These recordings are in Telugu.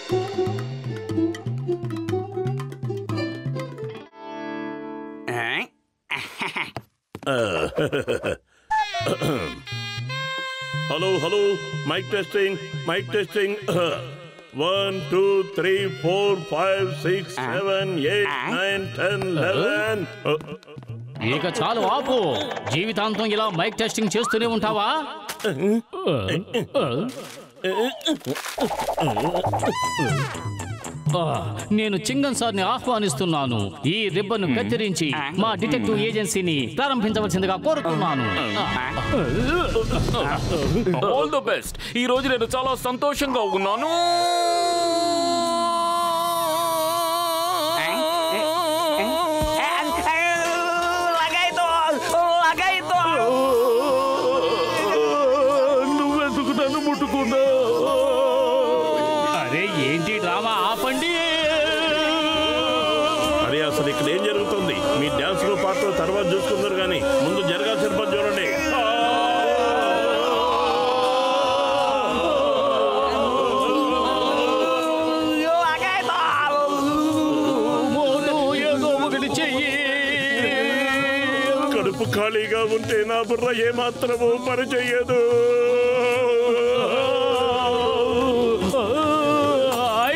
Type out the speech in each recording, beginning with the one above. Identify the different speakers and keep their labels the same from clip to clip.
Speaker 1: Hello hello, mic testing, mic testing. 1 2 3 4 5 6 7 8 9 10 11.
Speaker 2: ఇక చాలు ఆపు. జీవితాంతం ఇలా మైక్ టెస్టింగ్ చేస్తూనే ఉంటావా? నేను చింగన్ సార్ని ఆహ్వానిస్తున్నాను. ఈ రిబ్బన్ కత్తిరించి మా డిటెక్టివ్ ఏజెన్సీని ప్రారంభించవలసిందిగా కోరుతున్నాను.
Speaker 3: All the best. ఈ రోజు నేను చాలా సంతోషంగా ఉన్నాను.
Speaker 1: నువ్వెందుకు నన్ను ముట్టుకున్నా?
Speaker 2: అరే ఏంటి డ్రామా, ఆపండి.
Speaker 1: అరే అసలు ఇక్కడ ఏం జరుగుతుంది? మీ డాన్స్ లో పాటలు తర్వాత చూసుకుందరు కానీ ముందు జరగాల్సిన పని చూడండి. కడుపు ఖాళీగా ఉంటే నా బుర్ర ఏమాత్రము పనిచేయదు.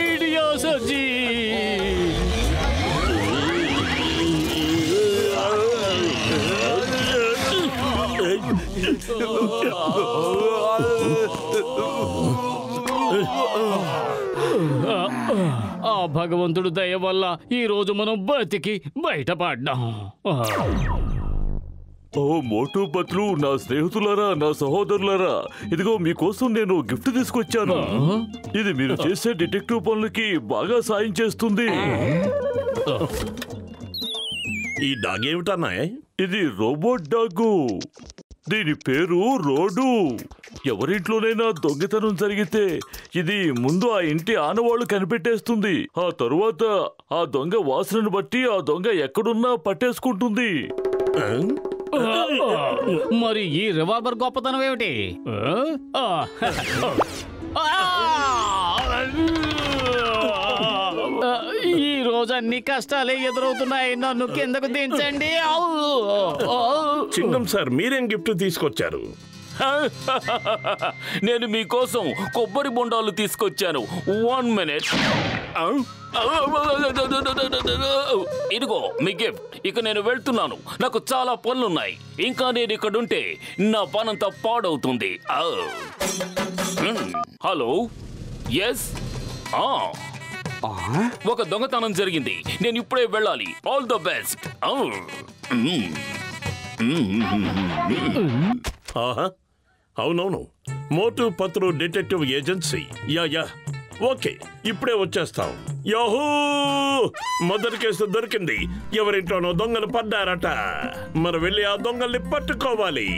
Speaker 2: ఐడియా సర్జీ. ఆ భగవంతుడు దయ వల్ల ఈ రోజు మనం బతికి బయటపడ్డాం.
Speaker 3: ఓ మోటు పత్లు, నా స్నేహితులారా, నా సహోదరులారా, ఇదిగో మీకోసం నేను గిఫ్ట్ తీసుకొచ్చాను. ఇది మీరు చేసే డిటెక్టివ్ పనులకి బాగా సాయం చేస్తుంది.
Speaker 1: ఈ డాగ్ ఏమిటన్నా?
Speaker 3: ఇది రోబోట్ డాగు. దీని పేరు రోడు. ఎవరింట్లోనైనా దొంగతనం జరిగితే ఇది ముందు ఆ ఇంటి ఆనవాళ్లు కనిపెట్టేస్తుంది. ఆ తరువాత ఆ దొంగ వాసనను బట్టి ఆ దొంగ ఎక్కడున్నా పట్టేసుకుంటుంది.
Speaker 2: మరి ఈ రివాల్వర్ గొప్పతనం ఏమిటి? ఈ రోజు అన్ని కష్టాలే ఎదురవుతున్నాయి. నన్ను కిందకు దించండి.
Speaker 1: చింగం సార్, మీరేం గిఫ్ట్ తీసుకొచ్చారు?
Speaker 3: నేను మీకోసం కొబ్బరి బొండాలు తీసుకొచ్చాను. 1 minute. ఇదిగో మీ గిఫ్ట్. ఇక నేను వెళ్తున్నాను. నాకు చాలా పనులున్నాయి. ఇంకా నేను ఇక్కడుంటే నా పనంతా పాడవుతుంది. Hello, yes. ఒక దొంగతనం జరిగింది. నేను ఇప్పుడే వెళ్ళాలి. All the best.
Speaker 1: అవునవును, Motu Patlu detective agency. Yeah okay, ఇప్పుడే వచ్చేస్తాం. యాహూ! మొదటి కేసు దొరికింది. ఎవరింట్లోనో దొంగలు పడ్డారట. మరి వెళ్ళి ఆ దొంగల్ని పట్టుకోవాలి.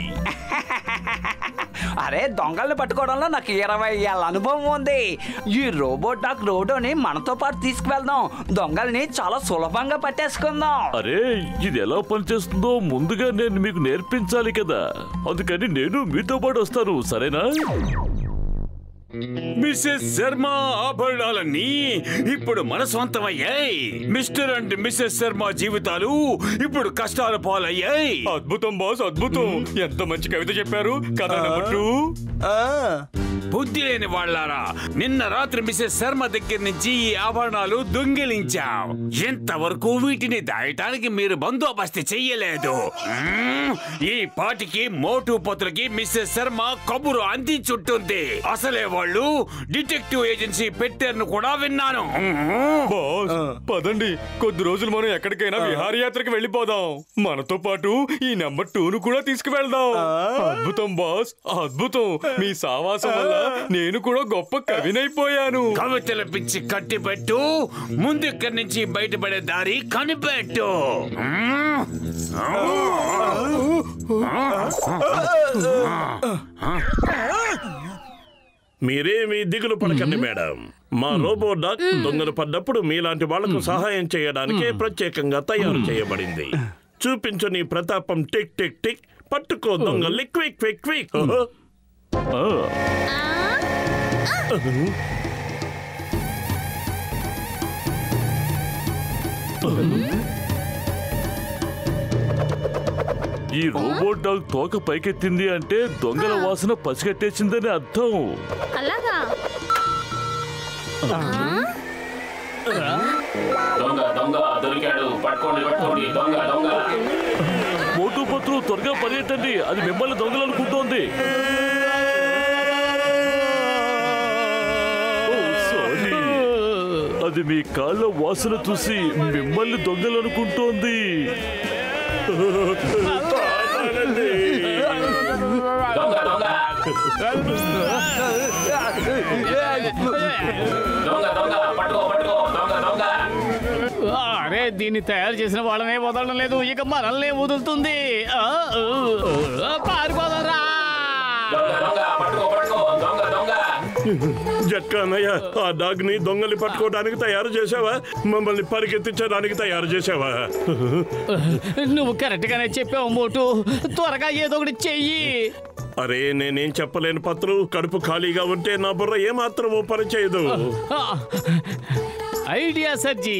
Speaker 4: అరే, దొంగల్ని పట్టుకోవడంలో నాకు 20 ఏళ్ళ అనుభవం ఉంది. ఈ రోబోట్ డాగ్ రోడోని మనతో పాటు తీసుకువెళ్దాం. దొంగల్ని చాలా సులభంగా పట్టేసుకుందాం.
Speaker 3: అరే, ఇది ఎలా పనిచేస్తుందో ముందుగా నేను మీకు నేర్పించాలి కదా. అందుకని నేను మీతో పాటు వస్తాను, సరేనా?
Speaker 5: మిస్సెస్ శర్మ ఆభరణాలన్నీ ఇప్పుడు మన సొంతమయ్యాయి. మిస్టర్ అండ్ మిస్సెస్ శర్మ జీవితాలు ఇప్పుడు కష్టాల పాలయ్యాయి.
Speaker 6: అద్భుతం బాస్, అద్భుతం. ఎంత మంచి కవిత చెప్పారు. కథ నెంబర్ 2.
Speaker 5: బుద్ధి లేని వాళ్ళారా, నిన్న రాత్రి మిస్సెస్ శర్మ దగ్గర నుంచి ఈ ఆభరణాలు దొంగిలించాం. ఎంతవరకు వీటిని దాయటానికి మీరు బందోబస్తు చెయ్యలేదు. ఈ పాటికి మోటు పత్రులకి మిస్సెస్ శర్మ కబురు అందించుంటుంది. అసలే వాళ్ళు డిటెక్టివ్ ఏజెన్సీ పెట్టారని కూడా విన్నాను.
Speaker 6: బాస్, పదండి, కొద్ది రోజులు మనం ఎక్కడికైనా విహారయాత్రకు వెళ్ళిపోదాం. మనతో పాటు ఈ నెంబర్ 2ను కూడా తీసుకువెళ్దాం. అద్భుతం బాస్, అద్భుతం. మీ సావాసం వల్ల నేను కూడా గొప్ప కవినైపోయాను.
Speaker 5: కవితల పిచ్చి కట్టిపెట్టు. ముందు ఇక్కడి నుంచి బయటపడే దారి కనిపెట్టు.
Speaker 1: మీరేమీ దిగులు పడకండి మేడం. మా రోబో డాగ్ దొంగలు పడ్డప్పుడు మీలాంటి వాళ్లకు సహాయం చేయడానికే ప్రత్యేకంగా తయారు చేయబడింది. చూపించు నీ ప్రతాపం. Tick tick tick. పట్టుకో దొంగల్ని. Quick quick quick.
Speaker 3: ఈ రోబోట్ డాగ్ తోక పైకెత్తింది అంటే దొంగల వాసన పసిగట్టేసిందని అర్థం.
Speaker 7: అలాగా?
Speaker 3: మోటు పత్రు త్వరగా పరిగెట్టండి, అది మిమ్మల్ని దొంగలు అనుకుంటోంది. సారీ, అది మీ కాళ్ళ వాసన చూసి మిమ్మల్ని దొంగలు అనుకుంటోంది.
Speaker 2: అరే దీన్ని తయారు చేసిన వాళ్ళనే వదలడం లేదు, ఇక మనల్ని వదులుతుంది. పారిపోదరా
Speaker 1: జట్కా అన్నయ్య, ఆ డాగ్ ని దొంగల్ని పట్టుకోవడానికి తయారు చేసావా? మమ్మల్ని పరిగెత్తించడానికి తయారు చేసావా?
Speaker 2: నువ్వు కరెక్ట్ గానే చెప్పావు మోటు, త్వరగా ఏదో ఒకటి చెయ్యి.
Speaker 1: అరే నేనేం చెప్పలేను పత్రు, కడుపు ఖాళీగా ఉంటే నా బుర్ర ఏమాత్రమూ పనిచేయదు.
Speaker 2: ఐడియా సర్జీ.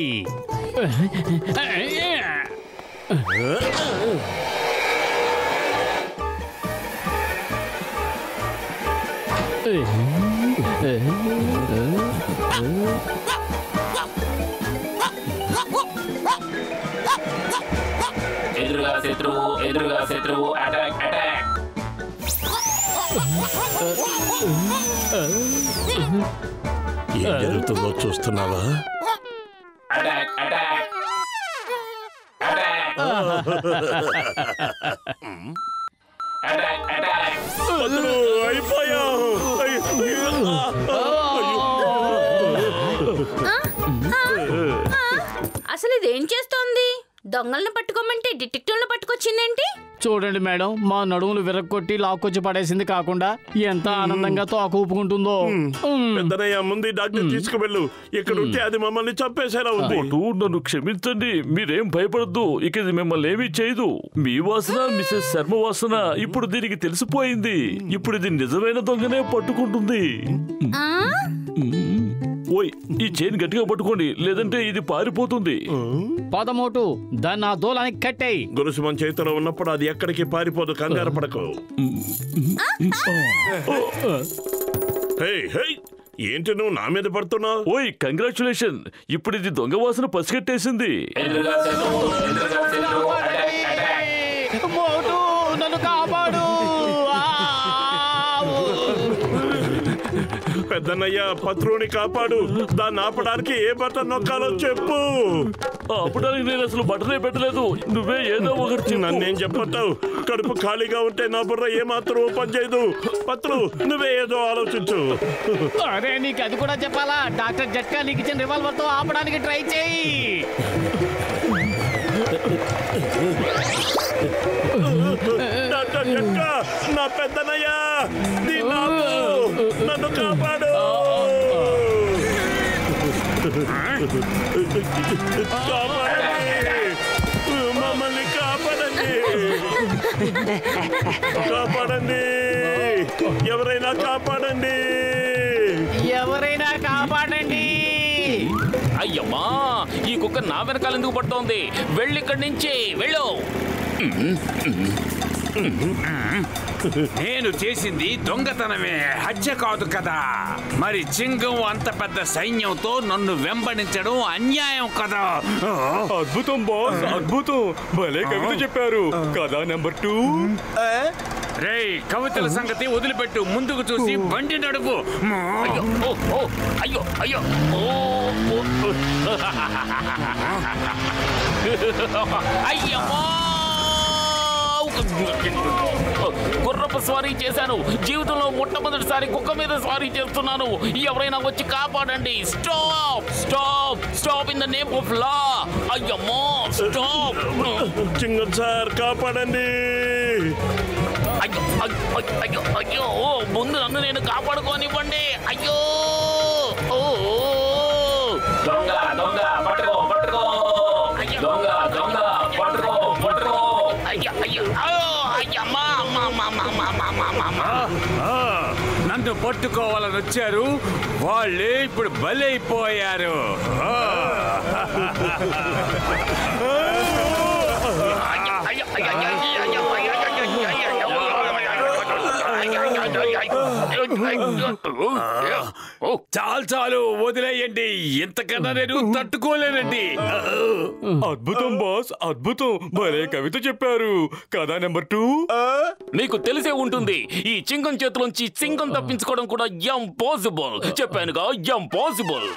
Speaker 8: ఎదురుగా శత్రువు అటాక్ అటాక్.
Speaker 1: ఏం జరుగుతుందో చూస్తున్నావా?
Speaker 8: Attack attack attack attack attack.
Speaker 1: పత్రు అయిపోయావు.
Speaker 7: అసలు ఇదేం చేస్తోంది? దొంగలను పట్టుకోమంటే డిటెక్టివ్లను పట్టుకొచ్చిందేంటి?
Speaker 2: చూడండి మేడం, మా నడుములు విరక్కొట్టి లాక్కొచ్చి పడేసింది కాకుండా ఎంత ఆనందంగా తోక ఊపుకుంటుందో.
Speaker 1: పెద్దనయ్య, ముందు డాక్టర్ తీసుకువెళ్ళు, ఇక్కడ ఉంటే అది మమ్మల్ని చంపేసేలా ఉంది.
Speaker 3: మోటు, నన్ను క్షమించండి, మీరేం భయపడద్దు, ఇక ఇది మిమ్మల్ని ఏమీ చేయదు. మీ వాసన మిసెస్ శర్మ వాసన ఇప్పుడు దీనికి తెలిసిపోయింది. ఇప్పుడు ఇది నిజమైన దొంగనే పట్టుకుంటుంది. ఓయ్, ఈ చైన్ గట్టిగా పట్టుకోండి, లేదంటే ఇది పారిపోతుంది.
Speaker 2: పదమోటు, దాన్ని ఆ దూలానికి కట్టేయి.
Speaker 1: గొలుసు మన చేతిలో ఉన్నప్పుడు అది ఎక్కడికి పారిపోదు, కంగారు పడకు. ఏంటి నువ్వు నా మీద పడుతున్నావు?
Speaker 3: ఓయ్, కంగ్రాచులేషన్, ఇప్పుడు ఇది దొంగ వాసన పసిగట్టేసింది.
Speaker 2: మోటు, నన్ను కాపాడు.
Speaker 1: పెద్దన్నయ్య, పత్రుని కాపాడు. దాన్ని ఆపడానికి ఏ బటన్ నొక్కాలో చెప్పు.
Speaker 3: ఆపడానికి నేను అసలు బటనే పెట్టలేదు, నువ్వే ఏదో ఒకటి.
Speaker 1: నన్నేం చెప్పొద్దావు, కడుపు ఖాళీగా ఉంటే నా బుర్ర ఏమాత్రం పనిచేయదు. పత్రు, నువ్వే ఏదో ఆలోచించు.
Speaker 2: అరే నీకు అది కూడా చెప్పాలా? డాక్టర్ జట్కా నీకు ఇచ్చిన రివాల్వర్ తో ఆపడానికి ట్రై చేయి.
Speaker 1: డాక్టర్ జట్కా, నా పెద్దనయ్య, నన్ను కాపాడు. మమ్మల్ని కాపాడండి, కాపాడండి, ఎవరైనా కాపాడండి,
Speaker 2: ఎవరైనా కాపాడండి.
Speaker 8: అయ్యమ్మా, ఈ కుక్క నా వెనకాల ఎందుకు పడుతోంది? వెళ్ళి ఇక్కడి నుంచి వెళ్ళు.
Speaker 5: నేను చేసింది దొంగతనమే, హత్య కాదు కదా. మరి చింగం అంత పెద్ద సైన్యంతో నన్ను వెంబడించడం అన్యాయం కదా.
Speaker 6: అద్భుతం బాస్, అద్భుతం, భలే కవిత చెప్పారు. కథ నెంబర్ 2.
Speaker 5: రేయ్, కవితల సంగతి వదిలిపెట్టు, ముందుకు చూసి బండి నడుపు.
Speaker 8: అయ్యో అయ్యో అయ్యో. అయ్యమ్మా, గుర్రపు స్వారీ చేశాను. జీవితంలో మొట్టమొదటిసారి కుక్క మీద స్వారీ చేస్తున్నాను. ఎవరైనా వచ్చి కాపాడండి. Stop stop stop in the name of law. అయ్యమ్మో, స్టాప్.
Speaker 1: చింగన్ సార్, కాపాడండి.
Speaker 8: అయ్యో అయ్యో అయ్యో, ముందు నన్ను నేను కాపాడుకోనివ్వండి. అయ్యో, దొంగ దొంగ, పట్టుకో పట్టుకో. దొంగ దొంగ, పట్టుకో పట్టుకో. అయ్యో అయ్యో అయ్యమ్మా,
Speaker 5: నన్ను నన్ను పట్టుకోవాలని వచ్చారు, వాళ్ళే ఇప్పుడు బలైపోయారు. చాలు చాలు వదిలేయండి, ఇంతకన్నా నేను తట్టుకోలేనండి.
Speaker 6: అద్భుతం బాస్, అద్భుతం. భలే కవిత చెప్పారు కదా. నెంబర్ 2
Speaker 8: మీకు తెలిసే ఉంటుంది, ఈ చింగం చేతిలోంచి సింగం తప్పించుకోవడం కూడా ఇంపాసిబుల్. చెప్పానుగా, ఇంపాసిబుల్.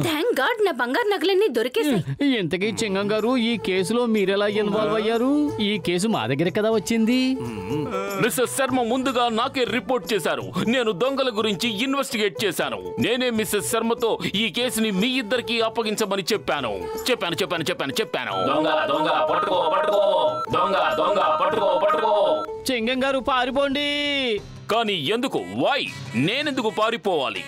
Speaker 7: థ్యాంక్ గాడ్ నా బంగారు నగలన్నీ దొరికేసాయి.
Speaker 2: ఇంతకీ చింగం గారు, ఈ కేసులో మీరెలా ఇన్వాల్వ్ అయ్యారు? ఈ కేసు మా దగ్గర కదా వచ్చింది.
Speaker 8: మిస్టర్ శర్మ ముందుగా నాకే రిపోర్ట్ చేశారు. నేను దొంగల గురించి ఇన్వెస్టిగేట్ చేశాను. నేనే మిస్సెస్ శర్మతో ఈ కేసుని మీ ఇద్దరికి అప్పగించమని చెప్పాను.
Speaker 2: చింగం గారు పారిపోండి.
Speaker 8: కానీ ఎందుకు? వై? నేనెందుకు పారిపోవాలి?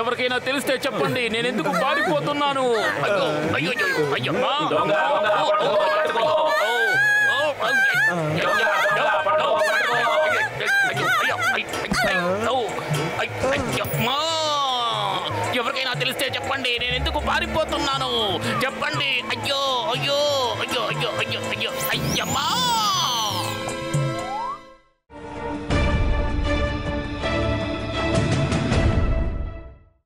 Speaker 8: ఎవరికైనా తెలిస్తే చెప్పండి, నేనెందుకు పారిపోతున్నాను? ఎవరికైనా తెలిస్తే చెప్పండి, నేనెందుకు పారిపోతున్నాను? చెప్పండి. అయ్యో అయ్యో అయ్యో అయ్యో అయ్యో అయ్యో అయ్యమ్మా.